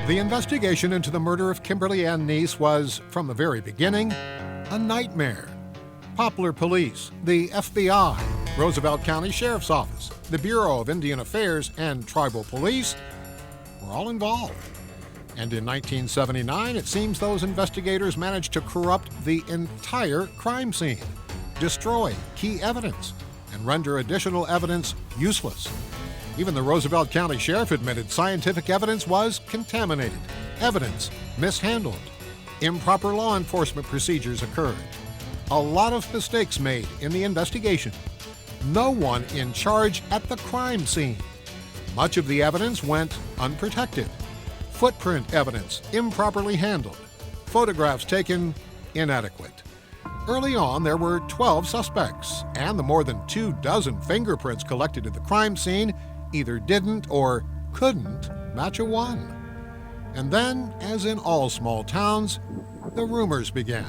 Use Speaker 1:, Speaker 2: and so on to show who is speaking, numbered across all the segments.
Speaker 1: The investigation into the murder of Kimberly Ann Nees was, from the very beginning, a nightmare. Poplar Police, the FBI, Roosevelt County Sheriff's Office, the Bureau of Indian Affairs, and tribal police were all involved. And in 1979, it seems those investigators managed to corrupt the entire crime scene, destroy key evidence, and render additional evidence useless. Even the Roosevelt County Sheriff admitted scientific evidence was contaminated, evidence mishandled, improper law enforcement procedures occurred. A lot of mistakes made in the investigation. No one in charge at the crime scene. Much of the evidence went unprotected. Footprint evidence improperly handled. Photographs taken inadequate. Early on, there were 12 suspects, and the more than 24 fingerprints collected at the crime scene either didn't or couldn't match a one. And then, as in all small towns, the rumors began.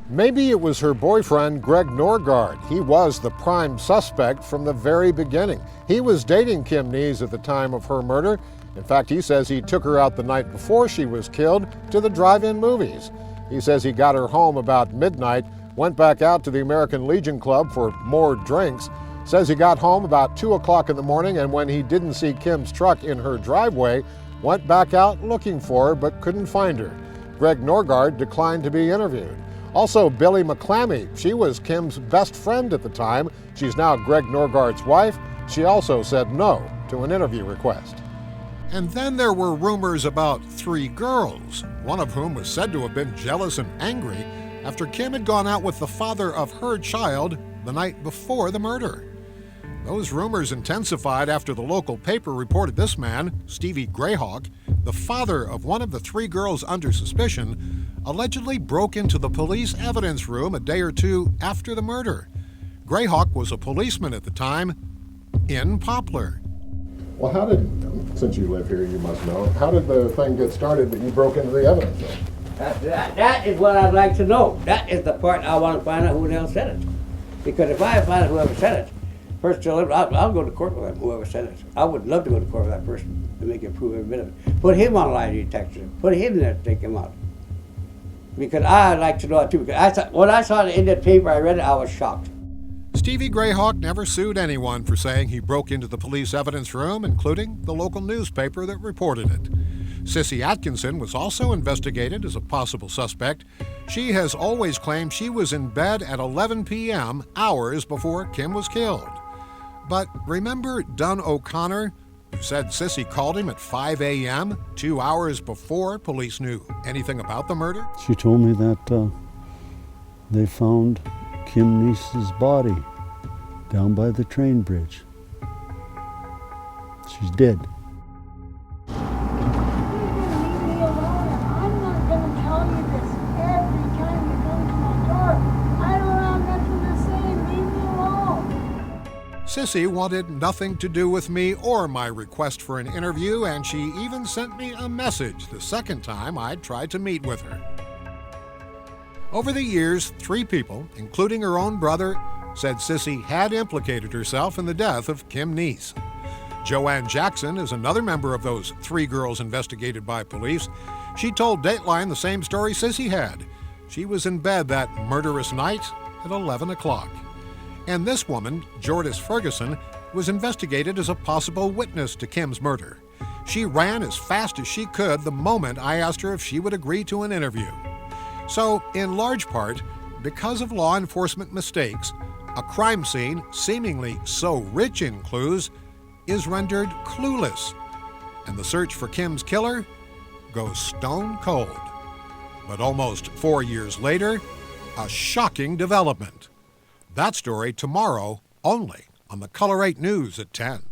Speaker 1: Maybe it was her boyfriend, Greg Norgard. He was the prime suspect from the very beginning. He was dating Kim Nees at the time of her murder. In fact, he says he took her out the night before she was killed to the drive-in movies. He says he got her home about midnight, went back out to the American Legion Club for more drinks. Says he got home about 2 o'clock in the morning, and when he didn't see Kim's truck in her driveway, went back out looking for her but couldn't find her. Greg Norgard declined to be interviewed. Also, Billy McClammy, she was Kim's best friend at the time. She's now Greg Norgard's wife. She also said no to an interview request. And then there were rumors about 3 girls, one of whom was said to have been jealous and angry after Kim had gone out with the father of her child the night before the murder. Those rumors intensified after the local paper reported this man, Stevie Grayhawk, the father of one of the 3 girls under suspicion, allegedly broke into the police evidence room a day or 2 after the murder. Grayhawk was a policeman at the time in Poplar.
Speaker 2: Well, how did, since you live here, you must know, how did the thing get started that you broke into the evidence room?
Speaker 3: That is what I'd like to know. That is the part I want to find out who the hell said it. Because if I find out whoever said it, first I'll go to court with whoever said it. I would love to go to court with that person to make it prove every bit of it. Put him on lie detector. Put him there to take him out. Because I'd like to know it too. Because when I saw it in that paper, I read it, I was shocked.
Speaker 1: Stevie Grayhawk never sued anyone for saying he broke into the police evidence room, including the local newspaper that reported it. Sissy Atkinson was also investigated as a possible suspect. She has always claimed she was in bed at 11 p.m., hours before Kim was killed. But remember Dunn O'Connor, who said Sissy called him at 5 a.m., 2 hours before police knew anything about the murder?
Speaker 4: She told me that they found Kim Nees's body down by the train bridge. She's dead.
Speaker 1: Sissy wanted nothing to do with me or my request for an interview, and she even sent me a message the second time I'd tried to meet with her. Over the years, 3 people, including her own brother, said Sissy had implicated herself in the death of Kim Nees. Joanne Jackson is another member of those 3 girls investigated by police. She told Dateline the same story Sissy had. She was in bed that murderous night at 11 o'clock. And this woman, Jordis Ferguson, was investigated as a possible witness to Kim's murder. She ran as fast as she could the moment I asked her if she would agree to an interview. So, in large part, because of law enforcement mistakes, a crime scene seemingly so rich in clues is rendered clueless, and the search for Kim's killer goes stone cold. But almost 4 years later, a shocking development. That story tomorrow only on the Color 8 News at 10.